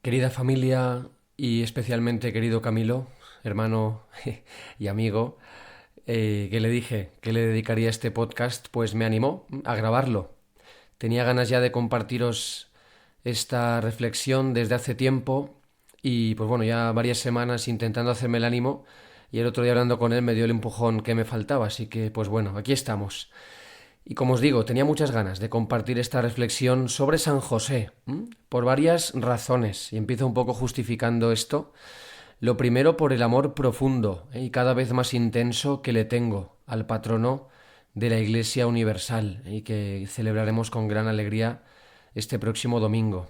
Querida familia y especialmente querido Camilo, hermano y amigo, que le dije que le dedicaría este podcast, pues me animó a grabarlo. Tenía ganas ya de compartiros esta reflexión desde hace tiempo y pues bueno, ya varias semanas intentando hacerme el ánimo y el otro día hablando con él me dio el empujón que me faltaba, así que pues bueno, aquí estamos. Y como os digo, tenía muchas ganas de compartir esta reflexión sobre San José, por varias razones, y empiezo un poco justificando esto. Lo primero por el amor profundo y cada vez más intenso que le tengo al patrono de la Iglesia Universal y que celebraremos con gran alegría este próximo domingo.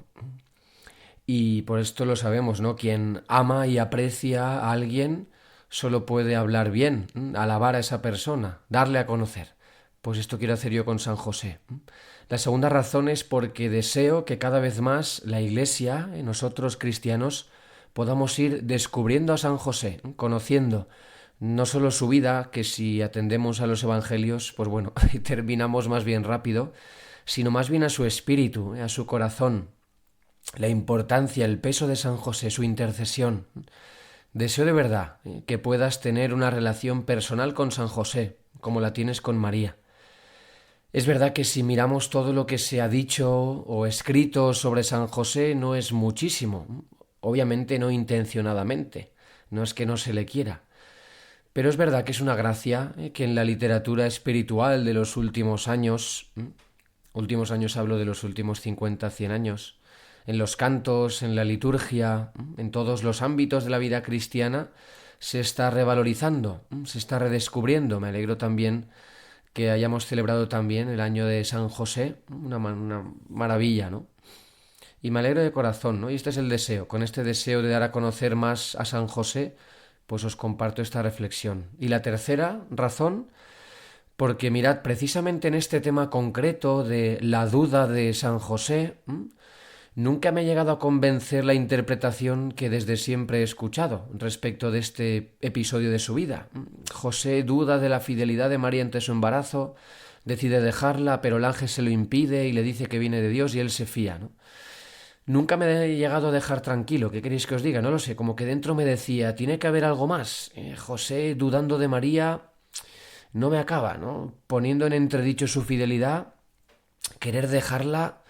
Y por esto lo sabemos, ¿no? Quien ama y aprecia a alguien solo puede hablar bien, alabar a esa persona, darle a conocer. Pues esto quiero hacer yo con San José. La segunda razón es porque deseo que cada vez más la Iglesia, nosotros cristianos, podamos ir descubriendo a San José, conociendo no solo su vida, que si atendemos a los evangelios, pues bueno, terminamos más bien rápido, sino más bien a su espíritu, a su corazón, la importancia, el peso de San José, su intercesión. Deseo de verdad que puedas tener una relación personal con San José, como la tienes con María. Es verdad que si miramos todo lo que se ha dicho o escrito sobre San José no es muchísimo, obviamente no intencionadamente, no es que no se le quiera, pero es verdad que es una gracia que en la literatura espiritual de los últimos años hablo de los últimos 50, 100 años, en los cantos, en la liturgia, en todos los ámbitos de la vida cristiana, se está revalorizando, se está redescubriendo. Me alegro también que hayamos celebrado también el año de San José, una maravilla, ¿no? Y me alegro de corazón, ¿no? Y este es el deseo. Con este deseo de dar a conocer más a San José, pues os comparto esta reflexión. Y la tercera razón, porque mirad, precisamente en este tema concreto de la duda de San José, nunca me ha llegado a convencer la interpretación que desde siempre he escuchado respecto de este episodio de su vida. José duda de la fidelidad de María ante su embarazo, decide dejarla, pero el ángel se lo impide y le dice que viene de Dios y él se fía, ¿no? Nunca me he llegado a dejar tranquilo. ¿Qué queréis que os diga? No lo sé. Como que dentro me decía, tiene que haber algo más. José, dudando de María, no me acaba, ¿no? Poniendo en entredicho su fidelidad, querer dejarla.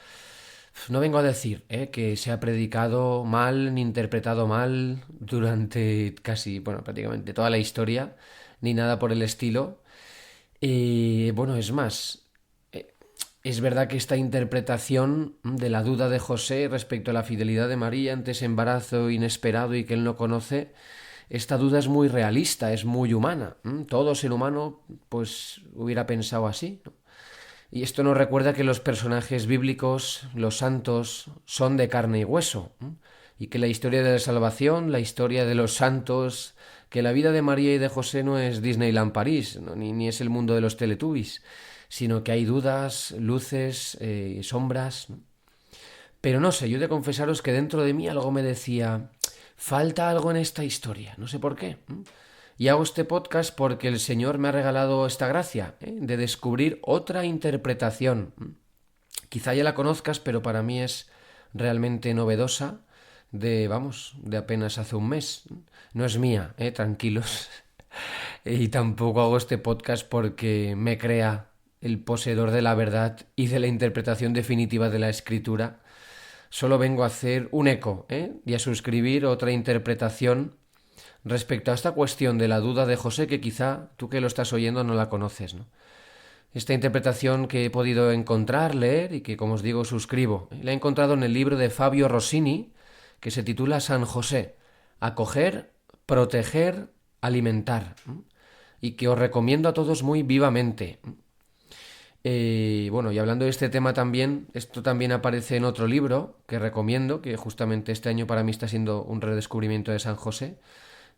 No vengo a decir que se ha predicado mal ni interpretado mal durante casi, bueno, prácticamente toda la historia, ni nada por el estilo. Bueno, es más, es verdad que esta interpretación de la duda de José respecto a la fidelidad de María ante ese embarazo inesperado y que él no conoce, esta duda es muy realista, es muy humana. Todo ser humano pues hubiera pensado así, ¿no? Y esto nos recuerda que los personajes bíblicos, los santos, son de carne y hueso, y que la historia de la salvación, la historia de los santos, que la vida de María y de José no es Disneyland París, ¿no? Ni es el mundo de los Teletubbies, sino que hay dudas, luces, sombras, ¿no? Pero no sé, yo he de confesaros que dentro de mí algo me decía, falta algo en esta historia, no sé por qué. Y hago este podcast porque el Señor me ha regalado esta gracia, de descubrir otra interpretación. Quizá ya la conozcas, pero para mí es realmente novedosa, de apenas hace un mes. No es mía, tranquilos. Y tampoco hago este podcast porque me crea el poseedor de la verdad y de la interpretación definitiva de la escritura. Solo vengo a hacer un eco, y a suscribir otra interpretación respecto a esta cuestión de la duda de José, que quizá tú que lo estás oyendo no la conoces, ¿no? Esta interpretación que he podido encontrar, leer y que, como os digo, suscribo, la he encontrado en el libro de Fabio Rossini, que se titula San José, acoger, proteger, alimentar, y que os recomiendo a todos muy vivamente. Bueno, y hablando de este tema también, esto también aparece en otro libro que recomiendo, que justamente este año para mí está siendo un redescubrimiento de San José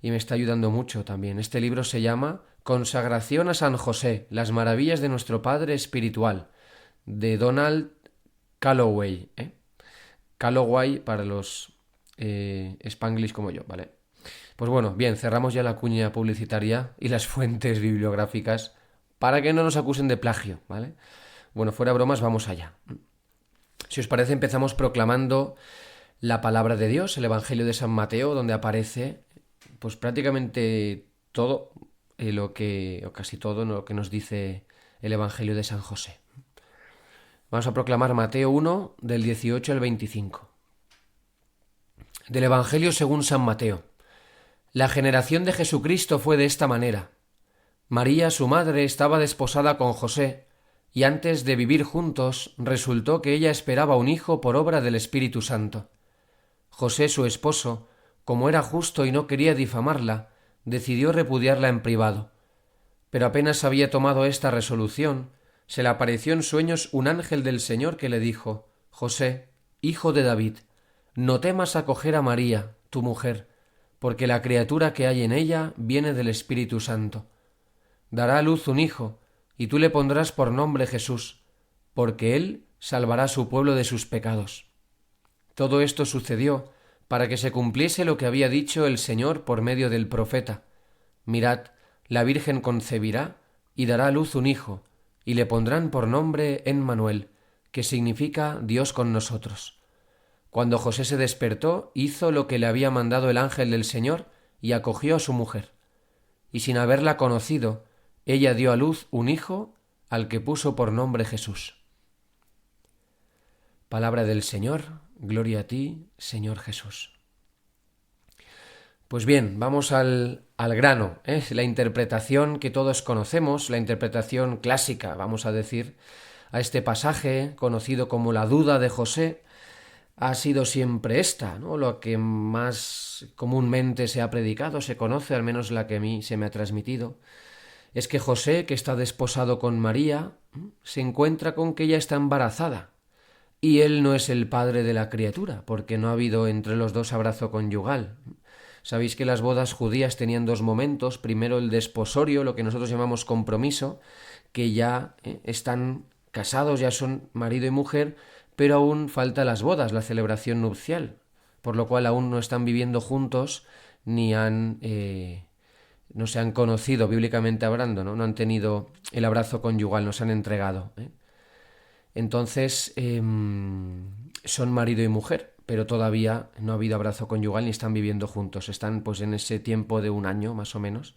y me está ayudando mucho también. Este libro se llama Consagración a San José, las maravillas de nuestro Padre Espiritual, de Donald Calloway. Calloway para los Spanglish como yo, ¿vale? Pues bueno, bien, cerramos ya la cuña publicitaria y las fuentes bibliográficas para que no nos acusen de plagio, ¿vale? Bueno, fuera bromas, vamos allá. Si os parece, empezamos proclamando la palabra de Dios, el Evangelio de San Mateo, donde aparece pues prácticamente todo o casi todo lo que nos dice el Evangelio de San José. Vamos a proclamar Mateo 1, del 18 al 25. Del Evangelio según San Mateo. La generación de Jesucristo fue de esta manera. María, su madre, estaba desposada con José, y antes de vivir juntos resultó que ella esperaba un hijo por obra del Espíritu Santo. José, su esposo, como era justo y no quería difamarla, decidió repudiarla en privado. Pero apenas había tomado esta resolución, se le apareció en sueños un ángel del Señor que le dijo: José, hijo de David, no temas acoger a María, tu mujer, porque la criatura que hay en ella viene del Espíritu Santo. Dará a luz un hijo, y tú le pondrás por nombre Jesús, porque él salvará a su pueblo de sus pecados. Todo esto sucedió para que se cumpliese lo que había dicho el Señor por medio del profeta. Mirad, la Virgen concebirá y dará a luz un hijo, y le pondrán por nombre Emmanuel, que significa Dios con nosotros. Cuando José se despertó, hizo lo que le había mandado el ángel del Señor y acogió a su mujer. Y sin haberla conocido, ella dio a luz un hijo, al que puso por nombre Jesús. Palabra del Señor, gloria a ti, Señor Jesús. Pues bien, vamos al grano, la interpretación que todos conocemos, la interpretación clásica, vamos a decir, a este pasaje, conocido como la duda de José, ha sido siempre esta, ¿no? Lo que más comúnmente se ha predicado, se conoce, al menos la que a mí se me ha transmitido, es que José, que está desposado con María, se encuentra con que ella está embarazada, y él no es el padre de la criatura, porque no ha habido entre los dos abrazo conyugal. Sabéis que las bodas judías tenían dos momentos. Primero el desposorio, lo que nosotros llamamos compromiso, que ya están casados, ya son marido y mujer, pero aún falta las bodas, la celebración nupcial, por lo cual aún no están viviendo juntos ni no se han conocido bíblicamente hablando, ¿no? No han tenido el abrazo conyugal, no se han entregado. Entonces son marido y mujer, pero todavía no ha habido abrazo conyugal ni están viviendo juntos. Están pues en ese tiempo de un año más o menos,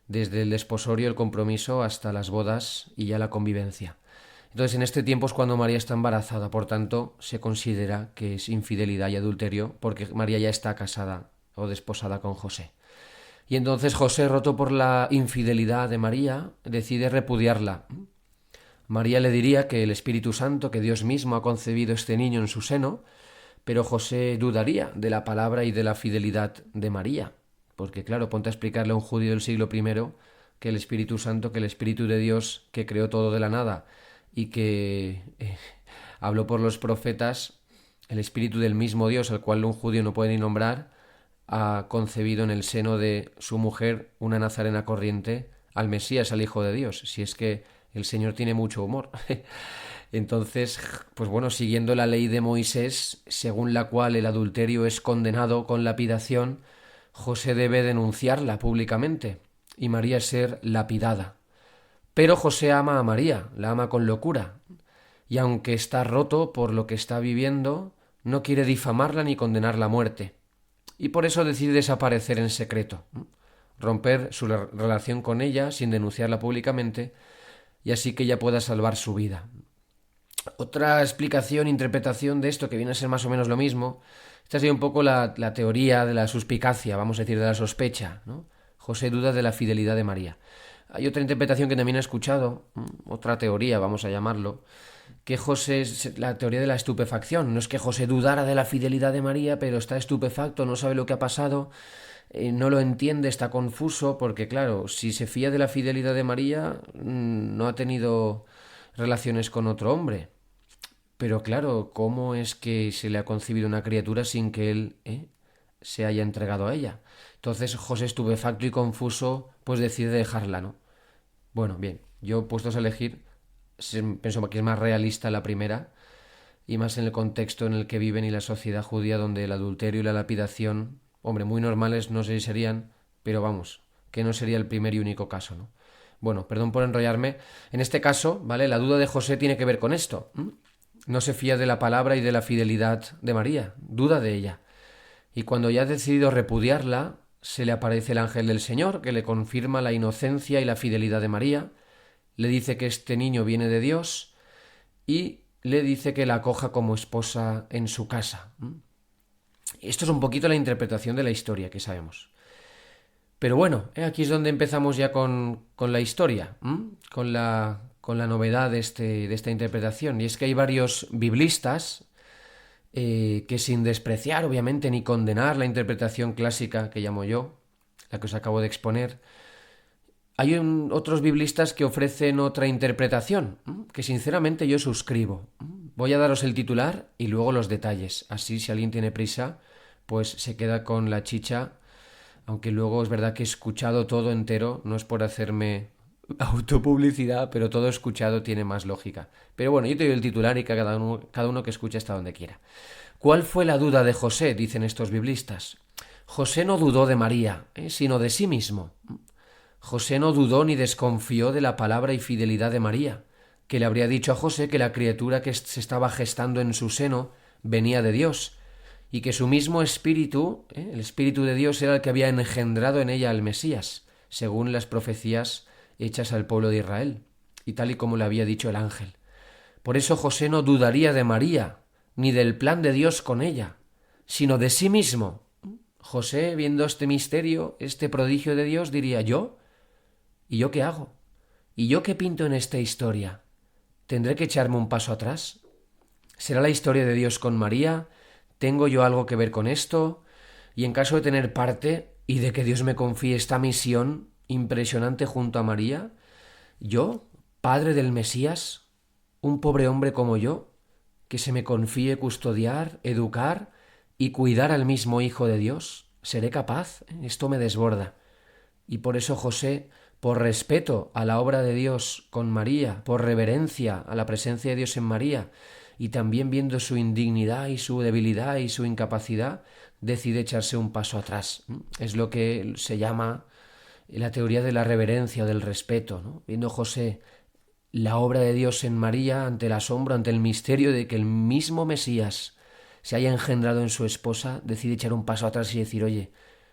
desde el desposorio, el compromiso, hasta las bodas y ya la convivencia. Entonces en este tiempo es cuando María está embarazada, por tanto se considera que es infidelidad y adulterio porque María ya está casada o desposada con José. Y entonces José, roto por la infidelidad de María, decide repudiarla. María le diría que el Espíritu Santo, que Dios mismo ha concebido este niño en su seno, pero José dudaría de la palabra y de la fidelidad de María, porque claro, ponte a explicarle a un judío del siglo I que el Espíritu Santo, que el Espíritu de Dios, que creó todo de la nada y que habló por los profetas, el Espíritu del mismo Dios, al cual un judío no puede ni nombrar, ha concebido en el seno de su mujer, una nazarena corriente, al Mesías, al Hijo de Dios. Si es que el Señor tiene mucho humor. Entonces, pues bueno, siguiendo la ley de Moisés, según la cual el adulterio es condenado con lapidación, José debe denunciarla públicamente y María ser lapidada. Pero José ama a María, la ama con locura, y aunque está roto por lo que está viviendo, no quiere difamarla ni condenarla a muerte. Y por eso decide desaparecer en secreto, romper su relación con ella sin denunciarla públicamente, y así que ella pueda salvar su vida. Otra explicación, interpretación de esto, que viene a ser más o menos lo mismo, esta sería un poco la teoría de la suspicacia, vamos a decir, de la sospecha, ¿no? José duda de la fidelidad de María. Hay otra interpretación que también he escuchado, otra teoría, vamos a llamarlo, que José es la teoría de la estupefacción. No es que José dudara de la fidelidad de María, pero está estupefacto, no sabe lo que ha pasado, no lo entiende, está confuso, porque claro, si se fía de la fidelidad de María, no ha tenido relaciones con otro hombre. Pero claro, ¿cómo es que se le ha concebido una criatura sin que él se haya entregado a ella? Entonces José, estupefacto y confuso, pues decide dejarla, ¿no? Bueno, bien, yo puestos a elegir, pienso que es más realista la primera y más en el contexto en el que viven y la sociedad judía, donde el adulterio y la lapidación, hombre, muy normales no sé si serían, pero vamos, que no sería el primer y único caso, ¿no? Bueno, perdón por enrollarme. En este caso, ¿vale? La duda de José tiene que ver con esto. no se fía de la palabra y de la fidelidad de María, duda de ella. Y cuando ya ha decidido repudiarla, se le aparece el ángel del Señor, que le confirma la inocencia y la fidelidad de María, le dice que este niño viene de Dios y le dice que la acoja como esposa en su casa. Esto es un poquito la interpretación de la historia que sabemos. Pero bueno, aquí es donde empezamos ya con la historia, con la novedad de esta interpretación. Y es que hay varios biblistas que, sin despreciar obviamente ni condenar la interpretación clásica que llamo yo, la que os acabo de exponer, hay otros biblistas que ofrecen otra interpretación, que sinceramente yo suscribo. Voy a daros el titular y luego los detalles. Así, si alguien tiene prisa, pues se queda con la chicha, aunque luego es verdad que he escuchado todo entero, no es por hacerme autopublicidad, pero todo escuchado tiene más lógica. Pero bueno, yo te doy el titular y que cada uno que escuche hasta donde quiera. ¿Cuál fue la duda de José?, dicen estos biblistas. José no dudó de María, sino de sí mismo. José no dudó ni desconfió de la palabra y fidelidad de María, que le habría dicho a José que la criatura que se estaba gestando en su seno venía de Dios, y que su mismo espíritu, el espíritu de Dios, era el que había engendrado en ella al Mesías, según las profecías hechas al pueblo de Israel, y tal y como le había dicho el ángel. Por eso José no dudaría de María, ni del plan de Dios con ella, sino de sí mismo. José, viendo este misterio, este prodigio de Dios, diría: ¿yo? ¿Y yo qué hago? ¿Y yo qué pinto en esta historia? ¿Tendré que echarme un paso atrás? ¿Será la historia de Dios con María? ¿Tengo yo algo que ver con esto? Y en caso de tener parte y de que Dios me confíe esta misión impresionante junto a María, yo, padre del Mesías, un pobre hombre como yo, que se me confíe custodiar, educar y cuidar al mismo Hijo de Dios, ¿seré capaz? Esto me desborda. Y por eso José, por respeto a la obra de Dios con María, por reverencia a la presencia de Dios en María, y también viendo su indignidad y su debilidad y su incapacidad, decide echarse un paso atrás. Es lo que se llama la teoría de la reverencia o del respeto, ¿no? Viendo José la obra de Dios en María, ante el asombro, ante el misterio de que el mismo Mesías se haya engendrado en su esposa, decide echar un paso atrás y decir: oye,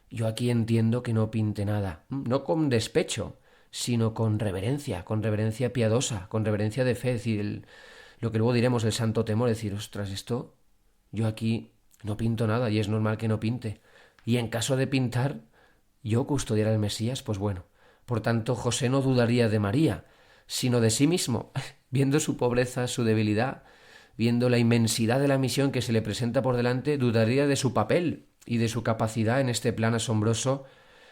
yo aquí entiendo que no pinte nada, no con despecho, sino con reverencia piadosa, con reverencia de fe, es decir, lo que luego diremos, el santo temor, decir: ostras, esto, yo aquí no pinto nada y es normal que no pinte. Y en caso de pintar, yo custodiar al Mesías, pues bueno. Por tanto, José no dudaría de María, sino de sí mismo, viendo su pobreza, su debilidad, viendo la inmensidad de la misión que se le presenta por delante, dudaría de su papel y de su capacidad en este plan asombroso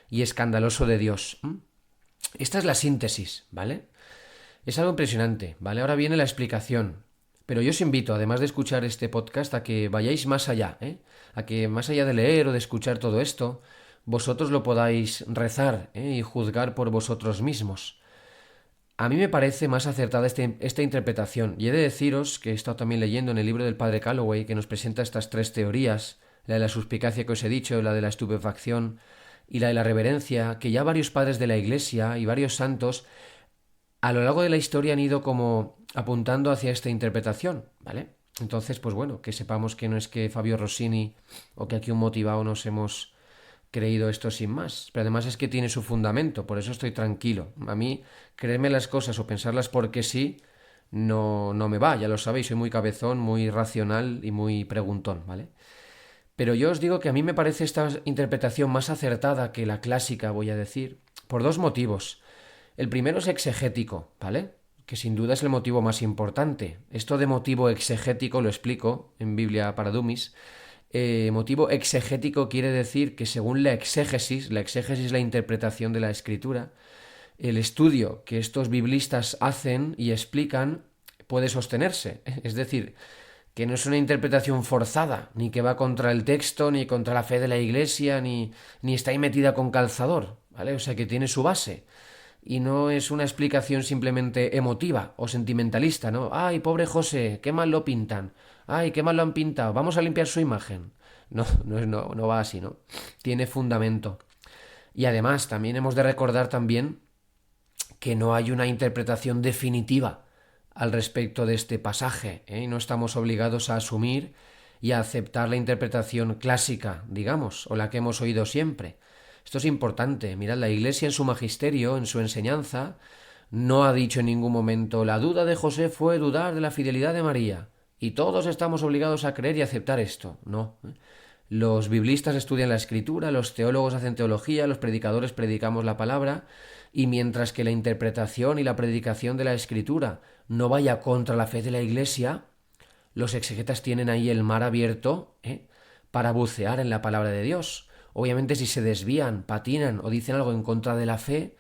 y escandaloso de Dios. Esta es la síntesis, ¿vale? Es algo impresionante, ¿vale? Ahora viene la explicación. Pero yo os invito, además de escuchar este podcast, a que vayáis más allá, a que más allá de leer o de escuchar todo esto, vosotros lo podáis rezar y juzgar por vosotros mismos. A mí me parece más acertada esta interpretación, y he de deciros que he estado también leyendo en el libro del padre Calloway, que nos presenta estas tres teorías: la de la suspicacia que os he dicho, la de la estupefacción y la de la reverencia, que ya varios padres de la Iglesia y varios santos a lo largo de la historia han ido como apuntando hacia esta interpretación, ¿vale? Entonces, pues bueno, que sepamos que no es que Fabio Rossini o que aquí un motivado nos hemos creído esto sin más, pero además es que tiene su fundamento, por eso estoy tranquilo. A mí, creerme las cosas o pensarlas porque sí, no me va, ya lo sabéis, soy muy cabezón, muy racional y muy preguntón, ¿vale? Pero yo os digo que a mí me parece esta interpretación más acertada que la clásica, voy a decir, por dos motivos. El primero es exegético, ¿vale? Que sin duda es el motivo más importante. Esto de motivo exegético lo explico en Biblia para Dummies. Motivo exegético quiere decir que según la exégesis es la interpretación de la escritura, el estudio que estos biblistas hacen y explican puede sostenerse. Es decir, que no es una interpretación forzada, ni que va contra el texto, ni contra la fe de la Iglesia, ni está ahí metida con calzador, ¿vale? O sea, que tiene su base. Y no es una explicación simplemente emotiva o sentimentalista, ¿no? ¡Ay, pobre José! ¡Qué mal lo pintan! ¡Ay, qué mal lo han pintado! ¡Vamos a limpiar su imagen! No va así, ¿no? Tiene fundamento. Y además, también hemos de recordar también que no hay una interpretación definitiva al respecto de este pasaje, ¿eh? Y no estamos obligados a asumir y a aceptar la interpretación clásica, digamos, o la que hemos oído siempre. Esto es importante. Mirad, la Iglesia en su magisterio, en su enseñanza, no ha dicho en ningún momento la duda de José fue dudar de la fidelidad de María. Y todos estamos obligados a creer y aceptar esto. No. Los biblistas estudian la escritura, los teólogos hacen teología, los predicadores predicamos la palabra, y mientras que la interpretación y la predicación de la escritura no vaya contra la fe de la Iglesia, los exegetas tienen ahí el mar abierto para bucear en la palabra de Dios. Obviamente si se desvían, patinan o dicen algo en contra de la fe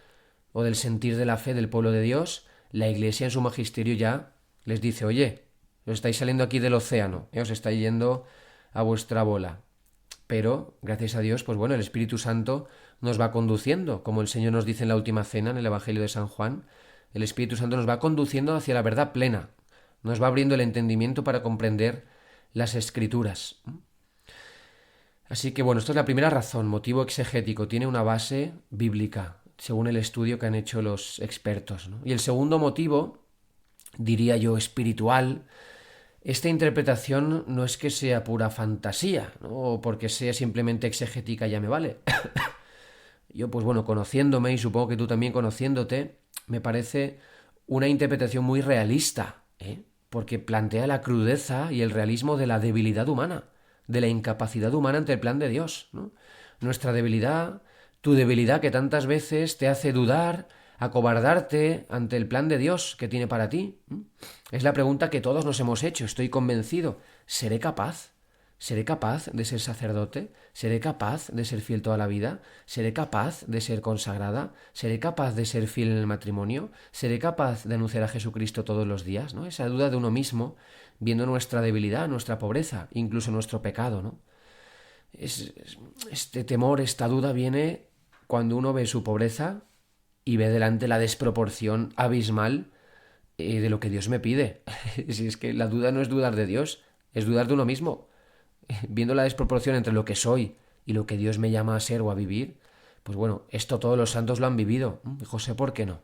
o del sentir de la fe del pueblo de Dios, la Iglesia en su magisterio ya les dice, oye, os estáis saliendo aquí del océano, os estáis yendo a vuestra bola. Pero, gracias a Dios, pues bueno, el Espíritu Santo nos va conduciendo, como el Señor nos dice en la última cena, en el Evangelio de San Juan, el Espíritu Santo nos va conduciendo hacia la verdad plena, nos va abriendo el entendimiento para comprender las Escrituras. Así que bueno, esto es la primera razón, motivo exegético, tiene una base bíblica, según el estudio que han hecho los expertos, ¿no? Y el segundo motivo, diría yo, espiritual. Esta interpretación no es que sea pura fantasía, ¿no? O porque sea simplemente exegética ya me vale. Yo, pues bueno, conociéndome, y supongo que tú también conociéndote, me parece una interpretación muy realista, ¿eh? Porque plantea la crudeza y el realismo de la debilidad humana, de la incapacidad humana ante el plan de Dios, ¿no? Nuestra debilidad, tu debilidad que tantas veces te hace dudar, acobardarte ante el plan de Dios que tiene para ti. Es la pregunta que todos nos hemos hecho, estoy convencido. ¿Seré capaz? ¿Seré capaz de ser sacerdote? ¿Seré capaz de ser fiel toda la vida? ¿Seré capaz de ser consagrada? ¿Seré capaz de ser fiel en el matrimonio? ¿Seré capaz de anunciar a Jesucristo todos los días? ¿No? Esa duda de uno mismo, viendo nuestra debilidad, nuestra pobreza, incluso nuestro pecado, ¿no? Este temor, esta duda viene cuando uno ve su pobreza y ve delante la desproporción abismal de lo que Dios me pide. Si es que la duda no es dudar de Dios, es dudar de uno mismo. Viendo la desproporción entre lo que soy y lo que Dios me llama a ser o a vivir, pues bueno, esto todos los santos lo han vivido. Y José, ¿por qué no?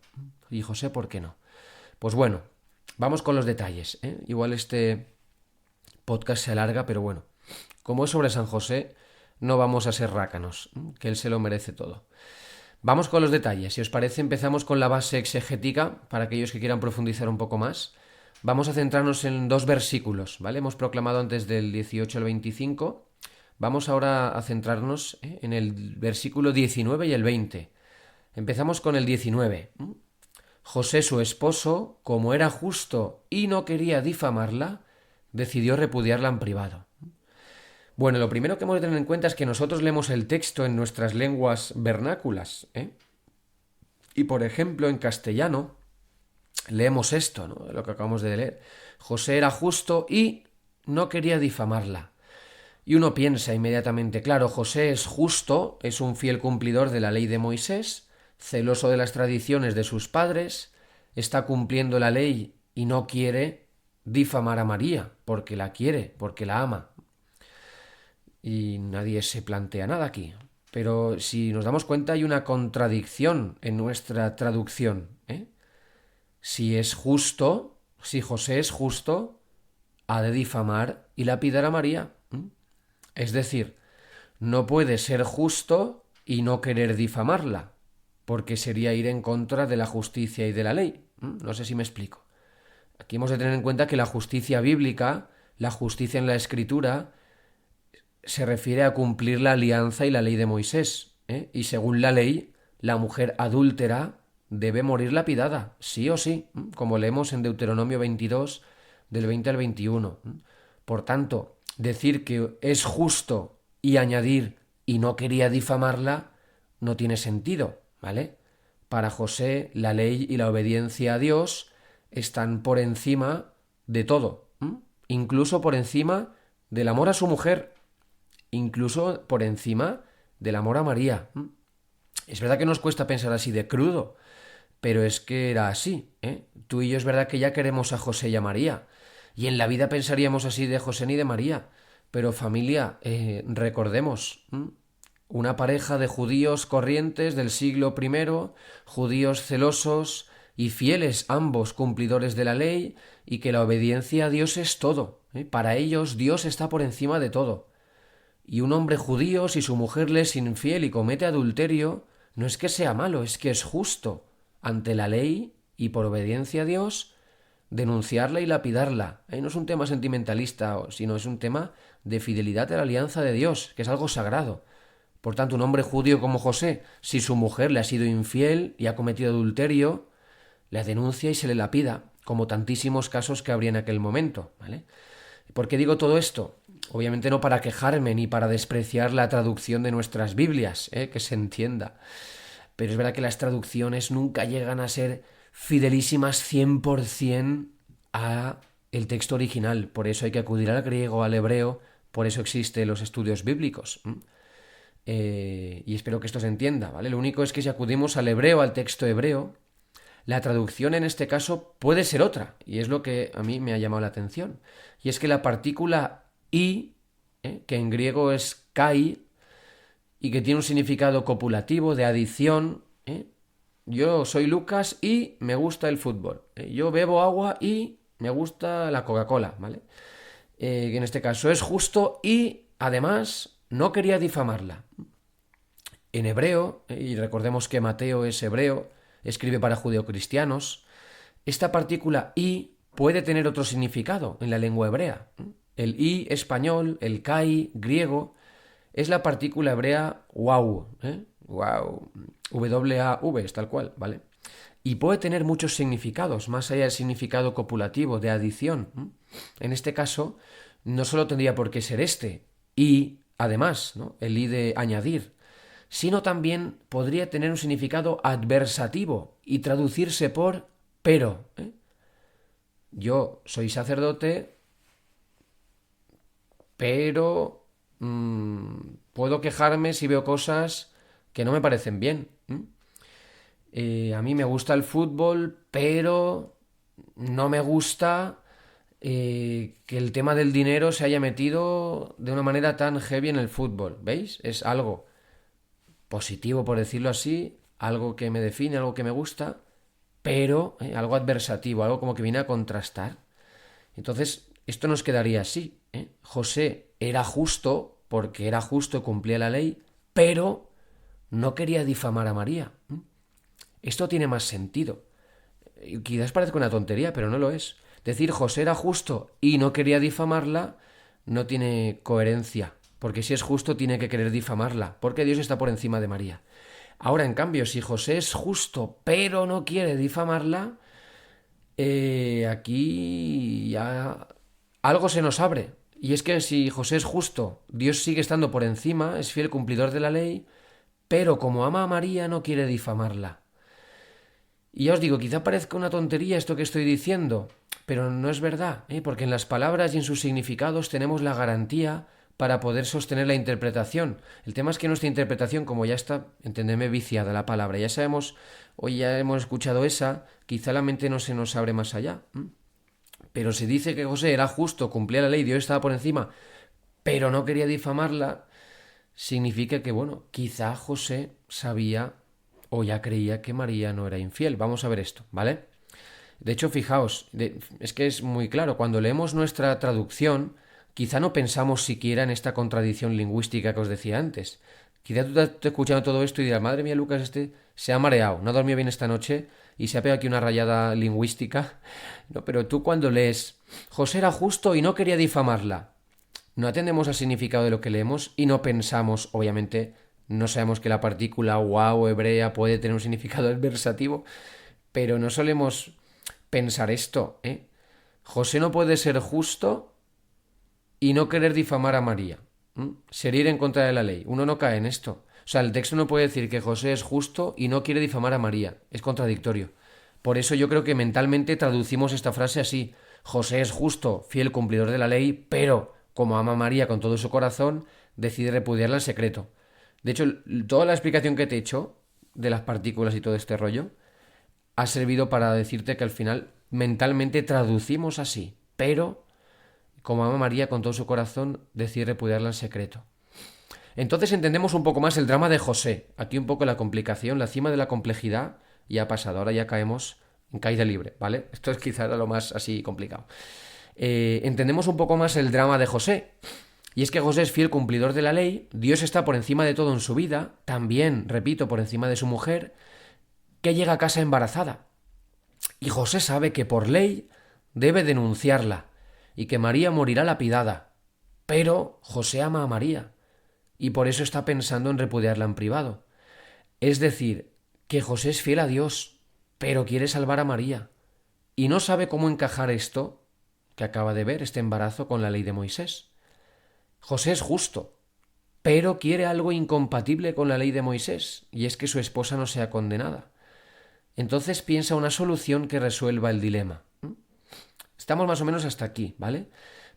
Y José, ¿por qué no? Pues bueno, vamos con los detalles, ¿eh? Igual este podcast se alarga, pero bueno, como es sobre San José, no vamos a ser rácanos, que él se lo merece todo. Vamos con los detalles. Si os parece, empezamos con la base exegética, para aquellos que quieran profundizar un poco más. Vamos a centrarnos en 2 versículos, ¿vale? Hemos proclamado antes del 18 al 25. Vamos ahora a centrarnos en el versículo 19 y el 20. Empezamos con el 19. José, su esposo, como era justo y no quería difamarla, decidió repudiarla en privado. Bueno, lo primero que hemos de tener en cuenta es que nosotros leemos el texto en nuestras lenguas vernáculas, ¿eh? Y por ejemplo, en castellano leemos esto, ¿no? Lo que acabamos de leer. José era justo y no quería difamarla. Y uno piensa inmediatamente, claro, José es justo, es un fiel cumplidor de la ley de Moisés, celoso de las tradiciones de sus padres, está cumpliendo la ley y no quiere difamar a María, porque la quiere, porque la ama. Y nadie se plantea nada aquí. Pero si nos damos cuenta hay una contradicción en nuestra traducción, ¿eh? Si es justo, si José es justo, ha de difamar y lapidar a María. Es decir, no puede ser justo y no querer difamarla, porque sería ir en contra de la justicia y de la ley. No sé si me explico. Aquí hemos de tener en cuenta que la justicia bíblica, la justicia en la Escritura, se refiere a cumplir la alianza y la ley de Moisés, ¿eh? Y según la ley, la mujer adúltera debe morir lapidada, sí o sí, como leemos en Deuteronomio 22, del 20 al 21. Por tanto, decir que es justo y añadir y no quería difamarla no tiene sentido, ¿vale? Para José, la ley y la obediencia a Dios están por encima de todo, incluso por encima del amor a su mujer, incluso por encima del amor a María. Es verdad que nos cuesta pensar así de crudo, pero es que era así, ¿eh? Tú y yo es verdad que ya queremos a José y a María, y en la vida pensaríamos así de José ni de María, pero familia, recordemos, una pareja de judíos corrientes del siglo I, judíos celosos, y fieles ambos cumplidores de la ley, y que la obediencia a Dios es todo. Para ellos Dios está por encima de todo. Y un hombre judío, si su mujer le es infiel y comete adulterio, no es que sea malo, es que es justo ante la ley y por obediencia a Dios denunciarla y lapidarla. No es un tema sentimentalista, sino es un tema de fidelidad a la alianza de Dios, que es algo sagrado. Por tanto, un hombre judío como José, si su mujer le ha sido infiel y ha cometido adulterio, la denuncia y se le lapida, como tantísimos casos que habría en aquel momento, ¿vale? ¿Por qué digo todo esto? Obviamente no para quejarme ni para despreciar la traducción de nuestras Biblias, que se entienda. Pero es verdad que las traducciones nunca llegan a ser fidelísimas 100% a el texto original. Por eso hay que acudir al griego, al hebreo, por eso existen los estudios bíblicos. Y espero que esto se entienda, ¿vale? Lo único es que si acudimos al hebreo, al texto hebreo, la traducción en este caso puede ser otra, y es lo que a mí me ha llamado la atención. Y es que la partícula i, que en griego es kai, y que tiene un significado copulativo, de adición. Yo soy Lucas y me gusta el fútbol. Yo bebo agua y me gusta la Coca-Cola, ¿vale? Que en este caso es justo y, además, no quería difamarla. En hebreo, y recordemos que Mateo es hebreo, escribe para judeocristianos, esta partícula i puede tener otro significado en la lengua hebrea. El i español, el kai griego, es la partícula hebrea waw, wow, W-A-V, es tal cual, ¿vale? Y puede tener muchos significados, más allá del significado copulativo, de adición. En este caso, no solo tendría por qué ser este, y además, ¿no?, el i de añadir, sino también podría tener un significado adversativo y traducirse por pero. Yo soy sacerdote, pero puedo quejarme si veo cosas que no me parecen bien. A mí me gusta el fútbol, pero no me gusta que el tema del dinero se haya metido de una manera tan heavy en el fútbol. ¿Veis? Es algo positivo, por decirlo así, algo que me define, algo que me gusta, pero algo adversativo, algo como que viene a contrastar. Entonces, esto nos quedaría así. José era justo, porque era justo y cumplía la ley, pero no quería difamar a María. Esto tiene más sentido. Quizás parezca una tontería, pero no lo es. Decir José era justo y no quería difamarla no tiene coherencia, porque si es justo tiene que querer difamarla, porque Dios está por encima de María. Ahora, en cambio, si José es justo pero no quiere difamarla, aquí ya algo se nos abre. Y es que si José es justo, Dios sigue estando por encima, es fiel cumplidor de la ley, pero como ama a María no quiere difamarla. Y ya os digo, quizá parezca una tontería esto que estoy diciendo, pero no es verdad, porque en las palabras y en sus significados tenemos la garantía para poder sostener la interpretación. El tema es que nuestra interpretación, como ya está, entendedme, viciada la palabra, ya sabemos, hoy ya hemos escuchado esa, quizá la mente no se nos abre más allá. Pero se dice que José era justo, cumplía la ley, Dios estaba por encima, pero no quería difamarla, significa que, bueno, quizá José sabía o ya creía que María no era infiel. Vamos a ver esto, ¿vale? De hecho, fijaos, es que es muy claro, cuando leemos nuestra traducción, quizá no pensamos siquiera en esta contradicción lingüística que os decía antes. Quizá tú estás escuchando todo esto y dirás, madre mía, Lucas, se ha mareado, no ha dormido bien esta noche y se ha pegado aquí una rayada lingüística. No, pero tú cuando lees, José era justo y no quería difamarla, no atendemos al significado de lo que leemos y no pensamos, obviamente, no sabemos que la partícula wow hebrea puede tener un significado adversativo, pero no solemos pensar esto, José no puede ser justo y no querer difamar a María. Ser ir en contra de la ley. Uno no cae en esto. O sea, el texto no puede decir que José es justo y no quiere difamar a María. Es contradictorio. Por eso yo creo que mentalmente traducimos esta frase así. José es justo, fiel cumplidor de la ley, pero como ama a María con todo su corazón, decide repudiarla en secreto. De hecho, toda la explicación que te he hecho de las partículas y todo este rollo ha servido para decirte que al final mentalmente traducimos así, pero como ama a María con todo su corazón, decide repudiarla en secreto. Entonces entendemos un poco más el drama de José. Aquí un poco la complicación, la cima de la complejidad ya ha pasado. Ahora ya caemos en caída libre, ¿vale? Esto es quizá lo más así complicado. Entendemos un poco más el drama de José. Y es que José es fiel cumplidor de la ley, Dios está por encima de todo en su vida, también, repito, por encima de su mujer, que llega a casa embarazada. Y José sabe que por ley debe denunciarla y que María morirá lapidada. Pero José ama a María y por eso está pensando en repudiarla en privado. Es decir, que José es fiel a Dios, pero quiere salvar a María. Y no sabe cómo encajar esto que acaba de ver, este embarazo, con la ley de Moisés. José es justo, pero quiere algo incompatible con la ley de Moisés, y es que su esposa no sea condenada. Entonces piensa una solución que resuelva el dilema. Estamos más o menos hasta aquí, ¿vale?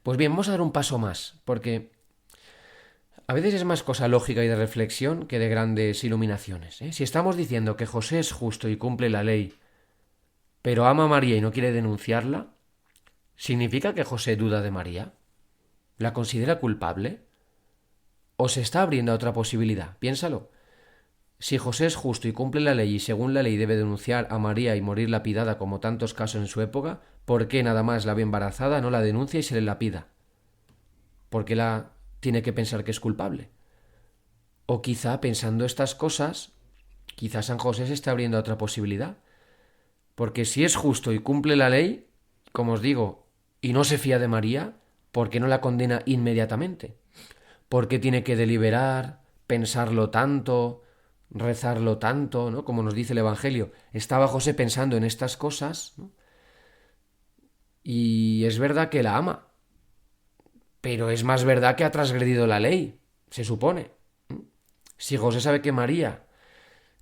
Pues bien, vamos a dar un paso más, porque a veces es más cosa lógica y de reflexión que de grandes iluminaciones, ¿eh? Si estamos diciendo que José es justo y cumple la ley, pero ama a María y no quiere denunciarla, ¿significa que José duda de María? ¿La considera culpable? ¿O se está abriendo a otra posibilidad? Piénsalo. Si José es justo y cumple la ley y según la ley debe denunciar a María y morir lapidada como tantos casos en su época, ¿por qué nada más la ve embarazada no la denuncia y se le lapida? ¿Por qué la tiene que pensar que es culpable? O quizá pensando estas cosas, quizá San José se está abriendo a otra posibilidad. Porque si es justo y cumple la ley, como os digo, y no se fía de María, ¿por qué no la condena inmediatamente? ¿Por qué tiene que deliberar, pensarlo tanto, rezarlo tanto, ¿no? Como nos dice el Evangelio. Estaba José pensando en estas cosas, ¿no? Y es verdad que la ama, pero es más verdad que ha transgredido la ley, se supone. Si José sabe que María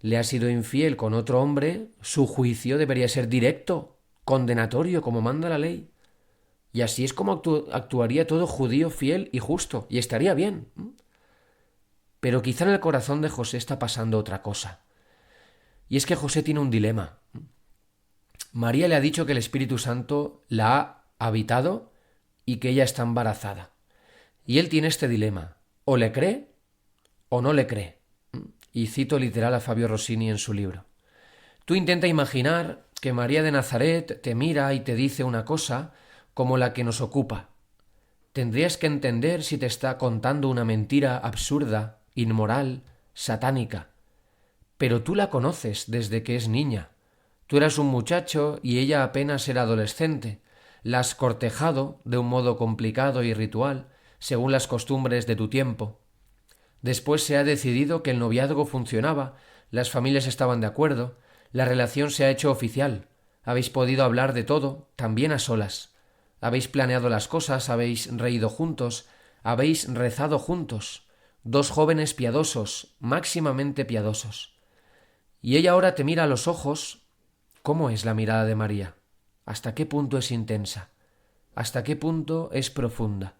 le ha sido infiel con otro hombre, su juicio debería ser directo, condenatorio, como manda la ley. Y así es como actuaría todo judío fiel y justo, y estaría bien. Pero quizá en el corazón de José está pasando otra cosa. Y es que José tiene un dilema. María le ha dicho que el Espíritu Santo la ha habitado y que ella está embarazada. Y él tiene este dilema. O le cree o no le cree. Y cito literal a Fabio Rossini en su libro. Tú intenta imaginar que María de Nazaret te mira y te dice una cosa como la que nos ocupa. Tendrías que entender si te está contando una mentira absurda, inmoral, satánica. Pero tú la conoces desde que es niña. Tú eras un muchacho y ella apenas era adolescente. La has cortejado de un modo complicado y ritual, según las costumbres de tu tiempo. Después se ha decidido que el noviazgo funcionaba, las familias estaban de acuerdo, la relación se ha hecho oficial. Habéis podido hablar de todo, también a solas. Habéis planeado las cosas, habéis reído juntos, habéis rezado juntos. Dos jóvenes piadosos, máximamente piadosos. Y ella ahora te mira a los ojos. ¿Cómo es la mirada de María? ¿Hasta qué punto es intensa? ¿Hasta qué punto es profunda?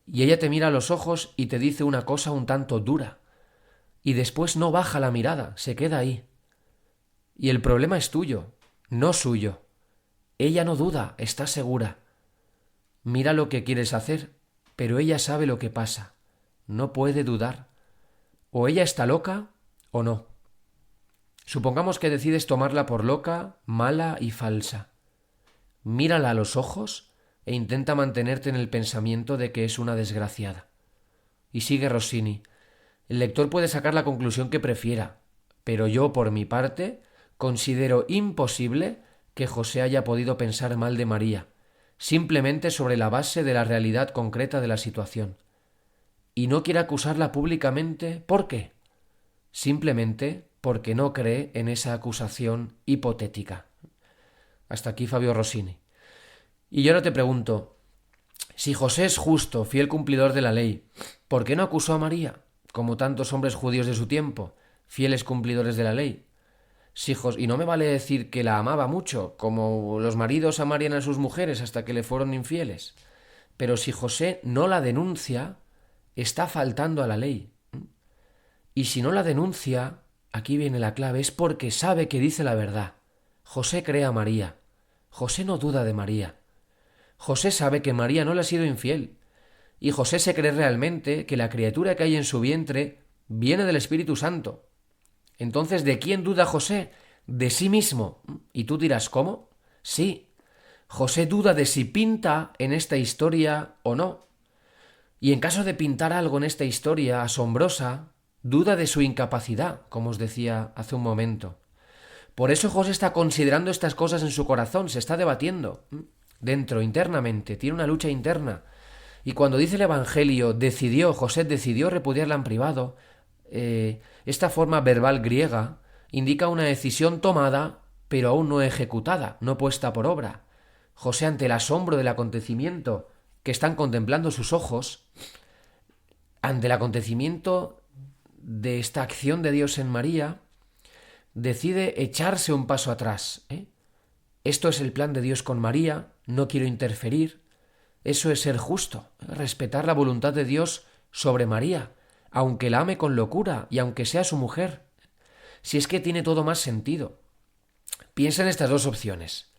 Y ella te mira a los ojos y te dice una cosa un tanto dura. Y después no baja la mirada, se queda ahí. Y el problema es tuyo, no suyo. Ella no duda, está segura. Mira lo que quieres hacer, pero ella sabe lo que pasa. No puede dudar. O ella está loca o no. Supongamos que decides tomarla por loca, mala y falsa. Mírala a los ojos e intenta mantenerte en el pensamiento de que es una desgraciada. Y sigue Rossini. El lector puede sacar la conclusión que prefiera, pero yo, por mi parte, considero imposible que José haya podido pensar mal de María, simplemente sobre la base de la realidad concreta de la situación. Y no quiere acusarla públicamente, ¿por qué? Simplemente porque no cree en esa acusación hipotética. Hasta aquí Fabio Rossini. Y yo ahora te pregunto, si José es justo, fiel cumplidor de la ley, ¿por qué no acusó a María, como tantos hombres judíos de su tiempo, fieles cumplidores de la ley? Y no me vale decir que la amaba mucho, como los maridos amarían a sus mujeres hasta que le fueron infieles. Pero si José no la denuncia, está faltando a la ley. Y si no la denuncia, aquí viene la clave, es porque sabe que dice la verdad. José cree a María. José no duda de María. José sabe que María no le ha sido infiel. Y José se cree realmente que la criatura que hay en su vientre viene del Espíritu Santo. Entonces, ¿de quién duda José? de sí mismo. Y tú dirás, ¿cómo? Sí, José duda de si pinta en esta historia o no. Y en caso de pintar algo en esta historia asombrosa, duda de su incapacidad, como os decía hace un momento. Por eso José está considerando estas cosas en su corazón, se está debatiendo dentro, internamente, tiene una lucha interna. Y cuando dice el Evangelio, José decidió repudiarla en privado, esta forma verbal griega indica una decisión tomada, pero aún no ejecutada, no puesta por obra. José, ante el asombro del acontecimiento que están contemplando sus ojos, ante el acontecimiento de esta acción de Dios en María, decide echarse un paso atrás. Esto es el plan de Dios con María, no quiero interferir. Eso es ser justo, respetar la voluntad de Dios sobre María, aunque la ame con locura y aunque sea su mujer. Si es que tiene todo más sentido. Piensa en estas dos opciones.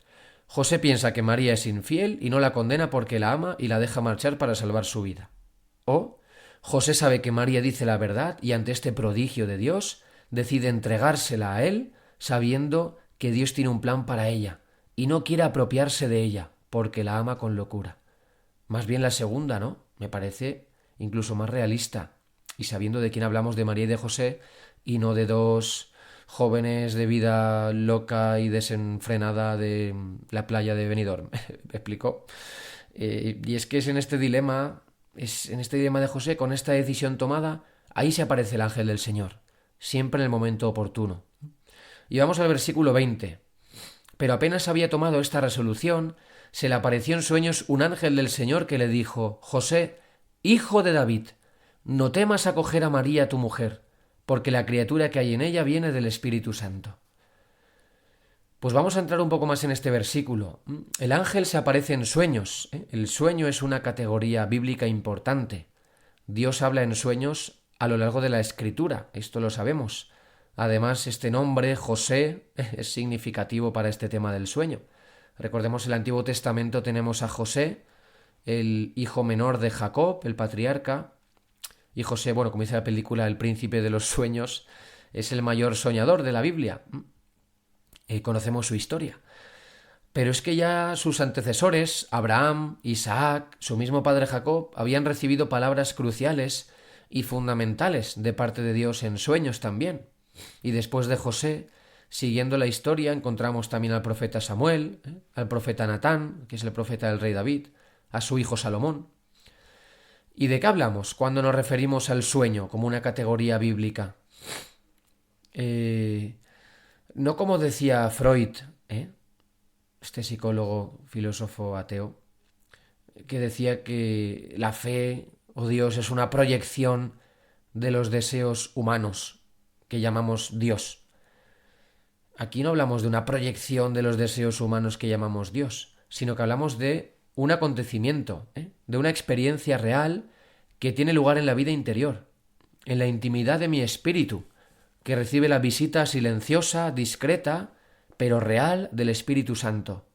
José piensa que María es infiel y no la condena porque la ama y la deja marchar para salvar su vida. O José sabe que María dice la verdad y ante este prodigio de Dios decide entregársela a él sabiendo que Dios tiene un plan para ella y no quiere apropiarse de ella porque la ama con locura. Más bien la segunda, ¿no? Me parece incluso más realista. Y sabiendo de quién hablamos, de María y de José, y no de dos jóvenes de vida loca y desenfrenada de la playa de Benidorm. ¿Me explico? Y es que es en este dilema, de José, con esta decisión tomada, ahí se aparece el ángel del Señor, siempre en el momento oportuno. Y vamos al versículo 20. Pero apenas había tomado esta resolución, se le apareció en sueños un ángel del Señor que le dijo: José, hijo de David, no temas acoger a María tu mujer, porque la criatura que hay en ella viene del Espíritu Santo. Pues vamos a entrar un poco más en este versículo. El ángel se aparece en sueños. El sueño es una categoría bíblica importante. Dios habla en sueños a lo largo de la Escritura, esto lo sabemos. Además, este nombre, José, es significativo para este tema del sueño. Recordemos, en el Antiguo Testamento tenemos a José, el hijo menor de Jacob, el patriarca, y José, bueno, como dice la película, el príncipe de los sueños, es el mayor soñador de la Biblia. Conocemos su historia. Pero es que ya sus antecesores, Abraham, Isaac, su mismo padre Jacob, habían recibido palabras cruciales y fundamentales de parte de Dios en sueños también. Y después de José, siguiendo la historia, encontramos también al profeta Samuel, al profeta Natán, que es el profeta del rey David, a su hijo Salomón. ¿Y de qué hablamos cuando nos referimos al sueño como una categoría bíblica? No como decía Freud, este psicólogo, filósofo ateo, que decía que la fe o Dios es una proyección de los deseos humanos, que llamamos Dios. Aquí no hablamos de una proyección de los deseos humanos que llamamos Dios, sino que hablamos de un acontecimiento, de una experiencia real que tiene lugar en la vida interior, en la intimidad de mi espíritu, que recibe la visita silenciosa, discreta, pero real del Espíritu Santo.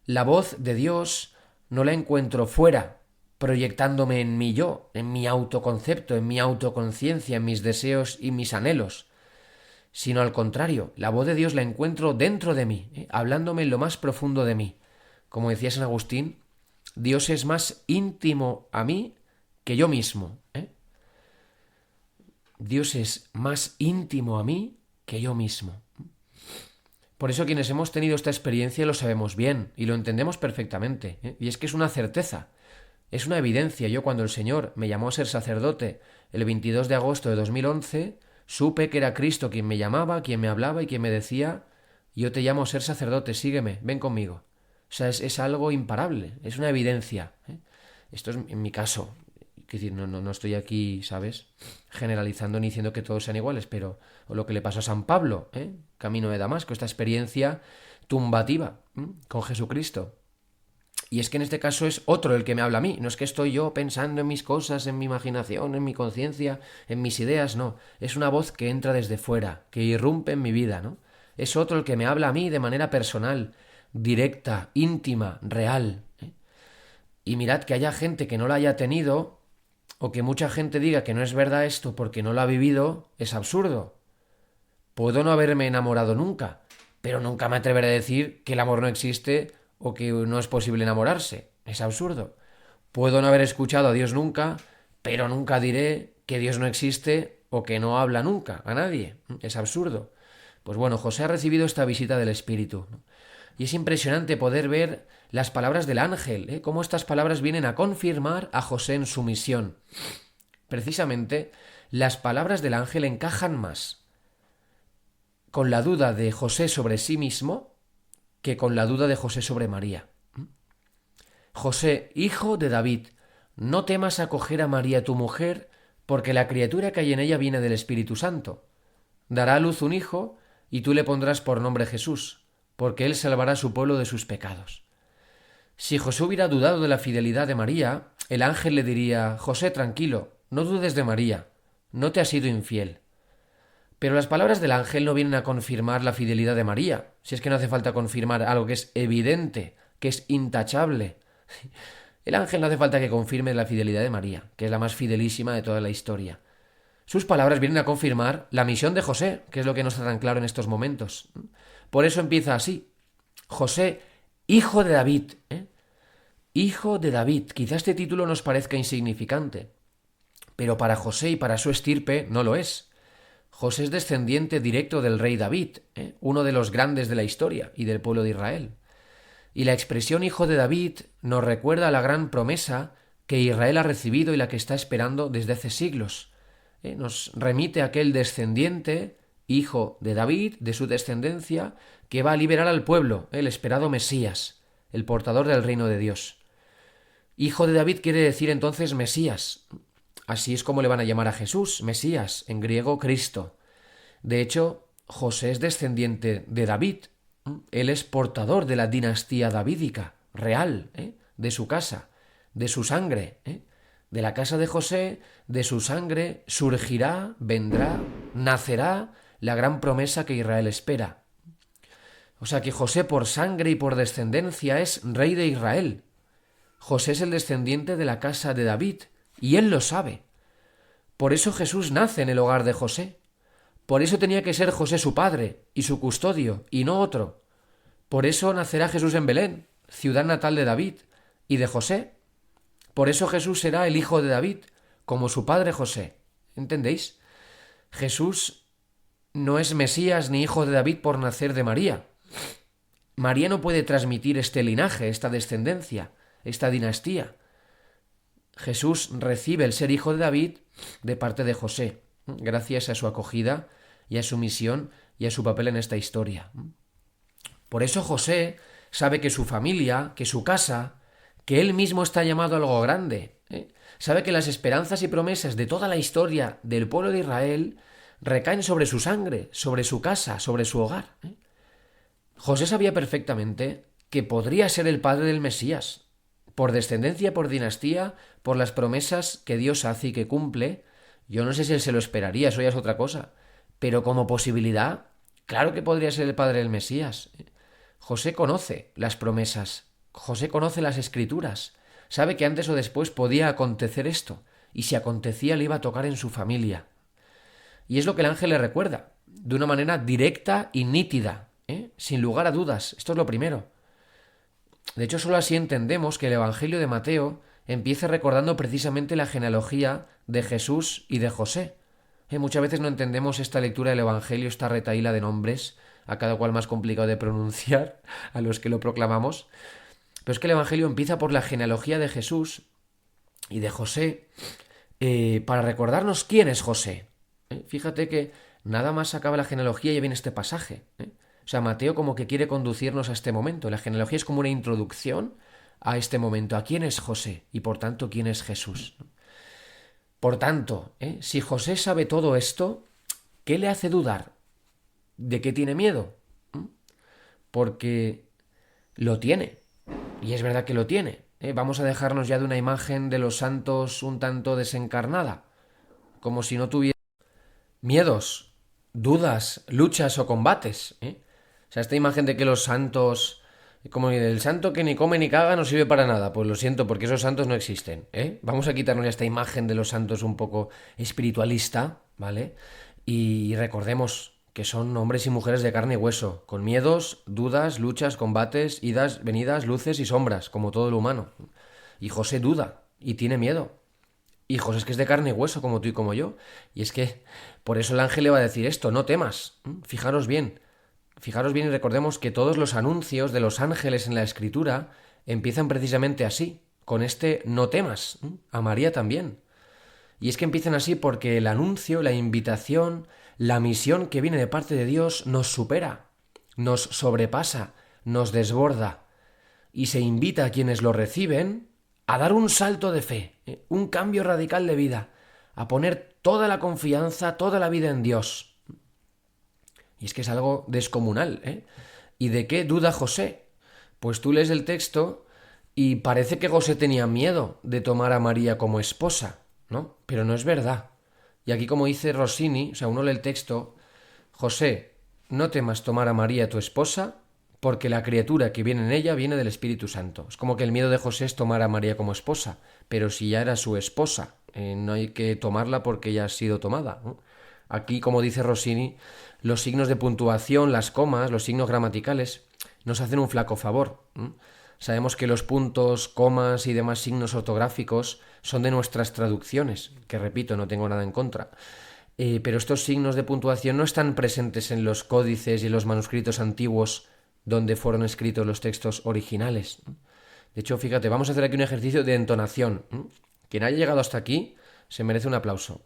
La voz de Dios no la encuentro fuera, proyectándome en mi yo, en mi autoconcepto, en mi autoconciencia, en mis deseos y mis anhelos, sino al contrario, la voz de Dios la encuentro dentro de mí, hablándome en lo más profundo de mí. Como decía San Agustín, Dios es más íntimo a mí que yo mismo. Dios es más íntimo a mí que yo mismo. Por eso quienes hemos tenido esta experiencia lo sabemos bien y lo entendemos perfectamente. Y es que es una certeza, es una evidencia. Yo, cuando el Señor me llamó a ser sacerdote el 22 de agosto de 2011, supe que era Cristo quien me llamaba, quien me hablaba y quien me decía: yo te llamo a ser sacerdote, sígueme, ven conmigo. O sea, es algo imparable, es una evidencia. Esto es en mi caso. Es decir, no estoy aquí, ¿sabes?, generalizando ni diciendo que todos sean iguales, pero lo que le pasó a San Pablo, camino de Damasco, esta experiencia tumbativa con Jesucristo. Y es que en este caso es otro el que me habla a mí. No es que estoy yo pensando en mis cosas, en mi imaginación, en mi conciencia, en mis ideas, no. Es una voz que entra desde fuera, que irrumpe en mi vida, ¿no? Es otro el que me habla a mí de manera personal, directa, íntima, real. Y mirad, que haya gente que no la haya tenido, o que mucha gente diga que no es verdad esto porque no lo ha vivido, es absurdo. Puedo no haberme enamorado nunca, pero nunca me atreveré a decir que el amor no existe o que no es posible enamorarse. Es absurdo. Puedo no haber escuchado a Dios nunca, pero nunca diré que Dios no existe o que no habla nunca a nadie. Es absurdo. Pues bueno, José ha recibido esta visita del Espíritu. Y es impresionante poder ver las palabras del ángel, cómo estas palabras vienen a confirmar a José en su misión. Precisamente, las palabras del ángel encajan más con la duda de José sobre sí mismo que con la duda de José sobre María. José, hijo de David, no temas acoger a María tu mujer, porque la criatura que hay en ella viene del Espíritu Santo. Dará a luz un hijo, y tú le pondrás por nombre Jesús, porque él salvará a su pueblo de sus pecados. Si José hubiera dudado de la fidelidad de María, el ángel le diría: José, tranquilo, no dudes de María, no te ha sido infiel. Pero las palabras del ángel no vienen a confirmar la fidelidad de María, si es que no hace falta confirmar algo que es evidente, que es intachable. El ángel no hace falta que confirme la fidelidad de María, que es la más fidelísima de toda la historia. Sus palabras vienen a confirmar la misión de José, que es lo que no está tan claro en estos momentos. Por eso empieza así: José, hijo de David. Hijo de David. Quizá este título nos parezca insignificante, pero para José y para su estirpe no lo es. José es descendiente directo del rey David, uno de los grandes de la historia y del pueblo de Israel. Y la expresión hijo de David nos recuerda a la gran promesa que Israel ha recibido y la que está esperando desde hace siglos. Nos remite a aquel descendiente, hijo de David, de su descendencia, que va a liberar al pueblo, el esperado Mesías, el portador del reino de Dios. Hijo de David quiere decir entonces Mesías. Así es como le van a llamar a Jesús, Mesías, en griego Cristo. De hecho, José es descendiente de David. Él es portador de la dinastía davídica, real, de su casa, de su sangre. De la casa de José, de su sangre, surgirá, vendrá, nacerá la gran promesa que Israel espera. O sea que José por sangre y por descendencia es rey de Israel. José es el descendiente de la casa de David, y él lo sabe. Por eso Jesús nace en el hogar de José. Por eso tenía que ser José su padre y su custodio, y no otro. Por eso nacerá Jesús en Belén, ciudad natal de David y de José. Por eso Jesús será el hijo de David, como su padre José. ¿Entendéis? Jesús no es Mesías ni hijo de David por nacer de María. María no puede transmitir este linaje, esta descendencia, esta dinastía. Jesús recibe el ser hijo de David de parte de José, gracias a su acogida y a su misión y a su papel en esta historia. Por eso José sabe que su familia, que su casa, que él mismo está llamado a algo grande. Sabe que las esperanzas y promesas de toda la historia del pueblo de Israel recaen sobre su sangre, sobre su casa, sobre su hogar. José sabía perfectamente que podría ser el padre del Mesías, por descendencia, por dinastía, por las promesas que Dios hace y que cumple. Yo no sé si él se lo esperaría, eso ya es otra cosa, pero como posibilidad, claro que podría ser el padre del Mesías. José conoce las promesas, José conoce las escrituras, sabe que antes o después podía acontecer esto, y si acontecía le iba a tocar en su familia. Y es lo que el ángel le recuerda, de una manera directa y nítida, sin lugar a dudas. Esto es lo primero. De hecho, solo así entendemos que el Evangelio de Mateo empieza recordando precisamente la genealogía de Jesús y de José. Muchas veces no entendemos esta lectura del Evangelio, esta retahíla de nombres, a cada cual más complicado de pronunciar, a los que lo proclamamos. Pero es que el Evangelio empieza por la genealogía de Jesús y de José, para recordarnos quién es José. Fíjate que nada más acaba la genealogía y ya viene este pasaje. O sea, Mateo como que quiere conducirnos a este momento. La genealogía es como una introducción a este momento, a quién es José y por tanto quién es Jesús. Por tanto, si José sabe todo esto, ¿qué le hace dudar? ¿De qué tiene miedo? Porque lo tiene, y es verdad que lo tiene. Vamos a dejarnos ya de una imagen de los santos un tanto desencarnada, como si no tuviera miedos, dudas, luchas o combates. O sea, esta imagen de que los santos, como el santo que ni come ni caga no sirve para nada, pues lo siento, porque esos santos no existen. Vamos a quitarnos ya esta imagen de los santos un poco espiritualista, ¿vale? Y recordemos que son hombres y mujeres de carne y hueso, con miedos, dudas, luchas, combates, idas, venidas, luces y sombras, como todo lo humano. Y José duda y tiene miedo. Y José es que es de carne y hueso, como tú y como yo. Y es que por eso el ángel le va a decir esto, no temas. Fijaros bien. Fijaros bien y recordemos que todos los anuncios de los ángeles en la Escritura empiezan precisamente así, con este no temas. A María también. Y es que empiezan así porque el anuncio, la invitación, la misión que viene de parte de Dios nos supera, nos sobrepasa, nos desborda. Y se invita a quienes lo reciben a dar un salto de fe, un cambio radical de vida, a poner toda la confianza, toda la vida en Dios. Y es que es algo descomunal, ¿eh? ¿Y de qué duda José? Pues tú lees el texto y parece que José tenía miedo de tomar a María como esposa, ¿no? Pero no es verdad. Y aquí, como dice Rossini, o sea, uno lee el texto, José, no temas tomar a María tu esposa, porque la criatura que viene en ella viene del Espíritu Santo. Es como que el miedo de José es tomar a María como esposa, pero si ya era su esposa, no hay que tomarla porque ya ha sido tomada, ¿no? Aquí, como dice Rossini, los signos de puntuación, las comas, los signos gramaticales, nos hacen un flaco favor. Sabemos que los puntos, comas y demás signos ortográficos son de nuestras traducciones, que repito, no tengo nada en contra. Pero estos signos de puntuación no están presentes en los códices y en los manuscritos antiguos donde fueron escritos los textos originales. De hecho, fíjate, vamos a hacer aquí un ejercicio de entonación. Quien haya llegado hasta aquí se merece un aplauso.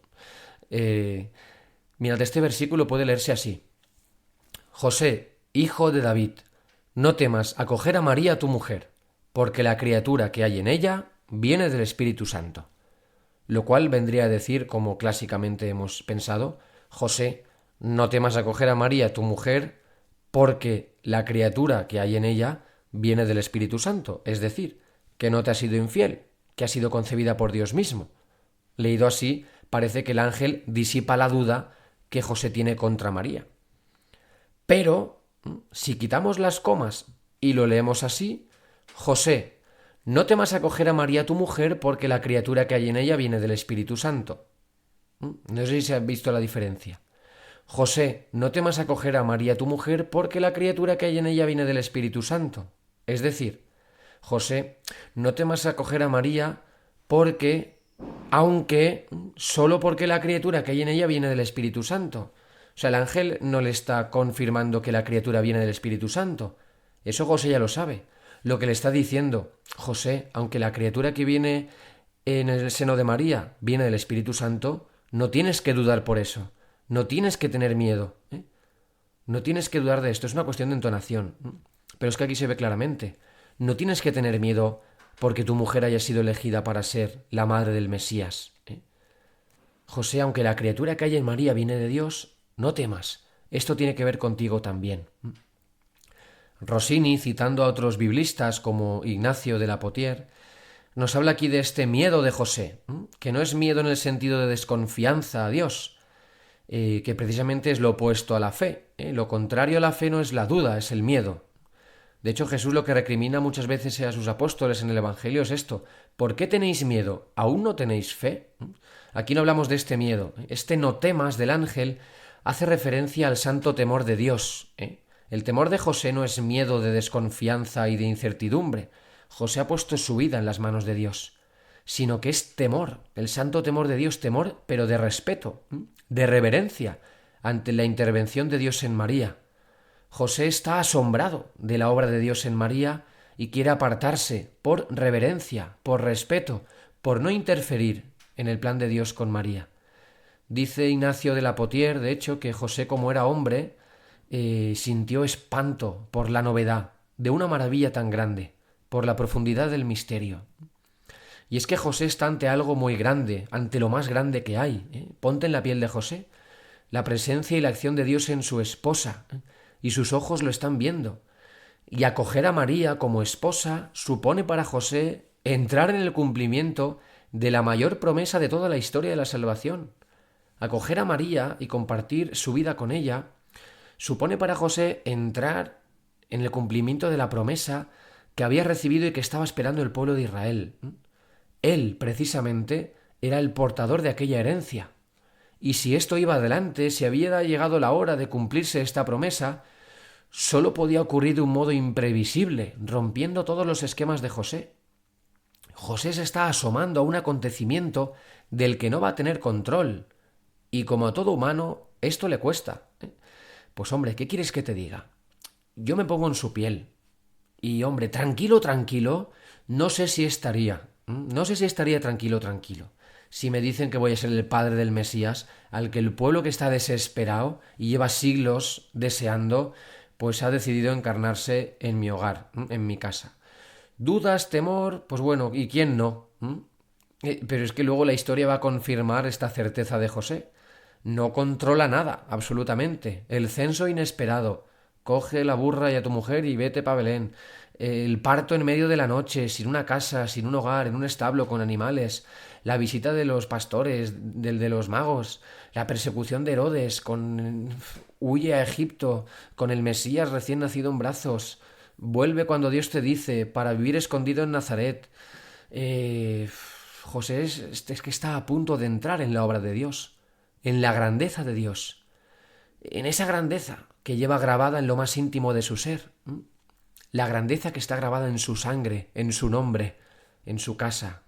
Mirad, este versículo puede leerse así. José, hijo de David, no temas acoger a María tu mujer, porque la criatura que hay en ella viene del Espíritu Santo. Lo cual vendría a decir, como clásicamente hemos pensado, José, no temas acoger a María tu mujer, porque la criatura que hay en ella viene del Espíritu Santo, es decir, que no te ha sido infiel, que ha sido concebida por Dios mismo. Leído así, parece que el ángel disipa la duda que José tiene contra María. Pero, si quitamos las comas y lo leemos así, José, no temas acoger a María tu mujer porque la criatura que hay en ella viene del Espíritu Santo. No sé si se ha visto la diferencia. José, no temas acoger a María tu mujer porque la criatura que hay en ella viene del Espíritu Santo. Es decir, José, no temas acoger a María solo porque la criatura que hay en ella viene del Espíritu Santo. O sea, el ángel no le está confirmando que la criatura viene del Espíritu Santo. Eso José ya lo sabe. Lo que le está diciendo, José, aunque la criatura que viene en el seno de María viene del Espíritu Santo, no tienes que dudar por eso. No tienes que tener miedo. No tienes que dudar de esto. Es una cuestión de entonación. Pero es que aquí se ve claramente. No tienes que tener miedo porque tu mujer haya sido elegida para ser la madre del Mesías. José, aunque la criatura que hay en María viene de Dios, no temas. Esto tiene que ver contigo también. Rossini, citando a otros biblistas como Ignacio de la Potier, nos habla aquí de este miedo de José, que no es miedo en el sentido de desconfianza a Dios, que precisamente es lo opuesto a la fe. Lo contrario a la fe no es la duda, es el miedo. De hecho, Jesús lo que recrimina muchas veces a sus apóstoles en el Evangelio es esto. ¿Por qué tenéis miedo? ¿Aún no tenéis fe? Aquí no hablamos de este miedo. Este no temas del ángel hace referencia al santo temor de Dios. El temor de José no es miedo de desconfianza y de incertidumbre. José ha puesto su vida en las manos de Dios, sino que es temor, el santo temor de Dios, temor, pero de respeto, de reverencia ante la intervención de Dios en María. José está asombrado de la obra de Dios en María y quiere apartarse por reverencia, por respeto, por no interferir en el plan de Dios con María. Dice Ignacio de la Potier, de hecho, que José, como era hombre, sintió espanto por la novedad de una maravilla tan grande, por la profundidad del misterio. Y es que José está ante algo muy grande, ante lo más grande que hay. Ponte en la piel de José, la presencia y la acción de Dios en su esposa, y sus ojos lo están viendo. Y acoger a María como esposa supone para José entrar en el cumplimiento de la mayor promesa de toda la historia de la salvación. Acoger a María y compartir su vida con ella supone para José entrar en el cumplimiento de la promesa que había recibido y que estaba esperando el pueblo de Israel. Él, precisamente, era el portador de aquella herencia. Y si esto iba adelante, si había llegado la hora de cumplirse esta promesa, solo podía ocurrir de un modo imprevisible, rompiendo todos los esquemas de José. José se está asomando a un acontecimiento del que no va a tener control. Y como a todo humano, esto le cuesta. Pues hombre, ¿qué quieres que te diga? Yo me pongo en su piel. Y hombre, tranquilo, tranquilo, no sé si estaría. No sé si estaría tranquilo, tranquilo. Si me dicen que voy a ser el padre del Mesías, al que el pueblo que está desesperado y lleva siglos deseando, pues ha decidido encarnarse en mi hogar, en mi casa. Dudas, temor, pues bueno, ¿y quién no? Pero es que luego la historia va a confirmar esta certeza de José. No controla nada, absolutamente. El censo inesperado. Coge la burra y a tu mujer y vete pa' Belén. El parto en medio de la noche, sin una casa, sin un hogar, en un establo con animales. La visita de los pastores, del de los magos. La persecución de Herodes, con huye a Egipto, con el Mesías recién nacido en brazos. Vuelve cuando Dios te dice, para vivir escondido en Nazaret. Eh, José es que está a punto de entrar en la obra de Dios, en la grandeza de Dios, en esa grandeza que lleva grabada en lo más íntimo de su ser, la grandeza que está grabada en su sangre, en su nombre, en su casa.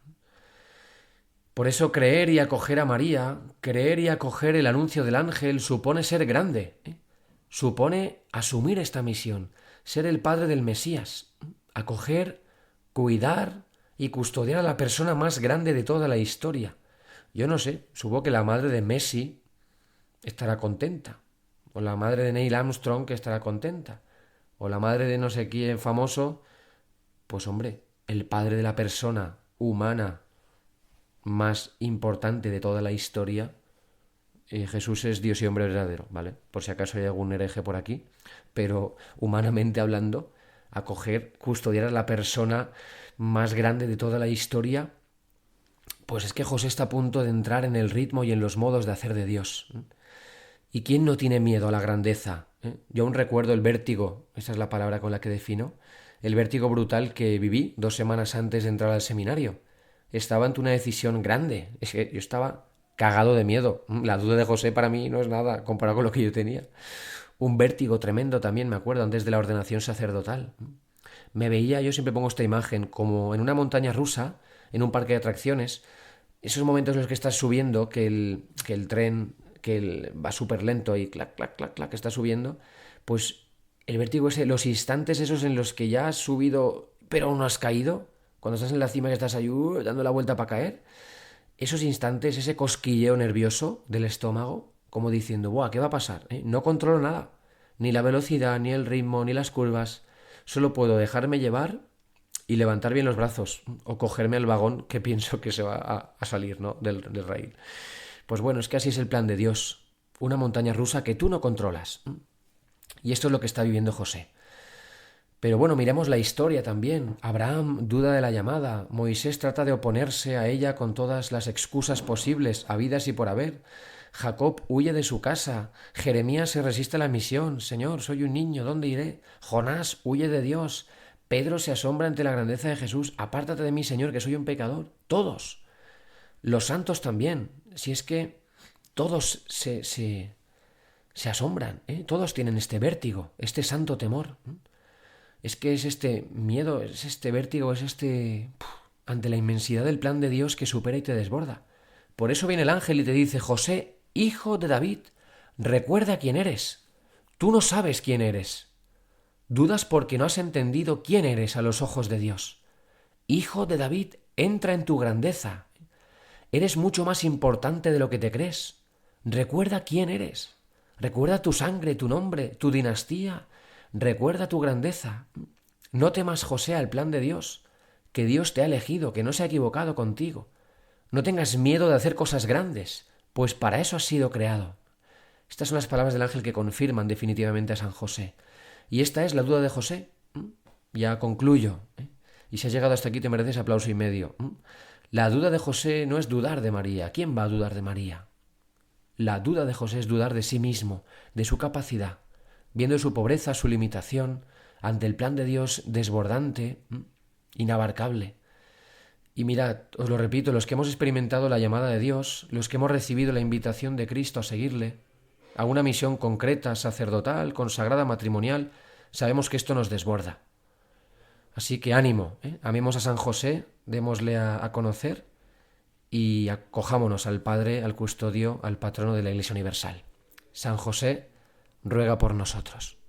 Por eso creer y acoger a María, creer y acoger el anuncio del ángel supone ser grande, supone asumir esta misión, ser el padre del Mesías, acoger, cuidar y custodiar a la persona más grande de toda la historia. Yo no sé, supongo que la madre de Messi estará contenta, o la madre de Neil Armstrong que estará contenta, o la madre de no sé quién famoso, pues hombre, el padre de la persona humana más importante de toda la historia, Jesús es Dios y hombre verdadero, ¿vale? Por si acaso hay algún hereje por aquí, pero humanamente hablando, acoger, custodiar a la persona más grande de toda la historia, pues es que José está a punto de entrar en el ritmo y en los modos de hacer de Dios. ¿Y quién no tiene miedo a la grandeza? Yo aún recuerdo el vértigo, esa es la palabra con la que defino, el vértigo brutal que viví 2 semanas antes de entrar al seminario. Estaba ante una decisión grande, es que yo estaba cagado de miedo. La duda de José para mí no es nada comparado con lo que yo tenía. Un vértigo tremendo también, me acuerdo, antes de la ordenación sacerdotal. Me veía, yo siempre pongo esta imagen, como en una montaña rusa, en un parque de atracciones, esos momentos en los que estás subiendo, que el tren va súper lento y clac, clac, clac, clac, que está subiendo, pues el vértigo ese, los instantes esos en los que ya has subido pero aún no has caído, cuando estás en la cima que estás ahí dando la vuelta para caer, esos instantes, ese cosquilleo nervioso del estómago, como diciendo, ¡buah! ¿Qué va a pasar? No controlo nada, ni la velocidad, ni el ritmo, ni las curvas, solo puedo dejarme llevar y levantar bien los brazos o cogerme al vagón que pienso que se va a salir, ¿no? del rail. Pues bueno, es que así es el plan de Dios, una montaña rusa que tú no controlas. Y esto es lo que está viviendo José. Pero bueno, miremos la historia también. Abraham duda de la llamada, Moisés trata de oponerse a ella con todas las excusas posibles, habidas y por haber. Jacob huye de su casa, Jeremías se resiste a la misión, Señor, soy un niño, ¿dónde iré? Jonás huye de Dios, Pedro se asombra ante la grandeza de Jesús, apártate de mí, Señor, que soy un pecador. Todos. Los santos también, si es que todos se asombran, todos tienen este vértigo, este santo temor. Es que es este miedo, es este vértigo, es ante la inmensidad del plan de Dios que supera y te desborda. Por eso viene el ángel y te dice, José, hijo de David, recuerda quién eres. Tú no sabes quién eres. Dudas porque no has entendido quién eres a los ojos de Dios. Hijo de David, entra en tu grandeza. Eres mucho más importante de lo que te crees. Recuerda quién eres. Recuerda tu sangre, tu nombre, tu dinastía. Recuerda tu grandeza. No temas, José, al plan de Dios, que Dios te ha elegido, que no se ha equivocado contigo. No tengas miedo de hacer cosas grandes, pues para eso has sido creado. Estas son las palabras del ángel que confirman definitivamente a San José. Y esta es la duda de José. Ya concluyo. Y si has llegado hasta aquí te mereces aplauso y medio. La duda de José no es dudar de María. ¿Quién va a dudar de María? La duda de José es dudar de sí mismo, de su capacidad, viendo su pobreza, su limitación, ante el plan de Dios desbordante, inabarcable. Y mirad, os lo repito, los que hemos experimentado la llamada de Dios, los que hemos recibido la invitación de Cristo a seguirle, a una misión concreta, sacerdotal, consagrada, matrimonial, sabemos que esto nos desborda. Así que ánimo, amemos a San José, démosle a conocer y acojámonos al Padre, al custodio, al patrono de la Iglesia Universal. San José, ruega por nosotros.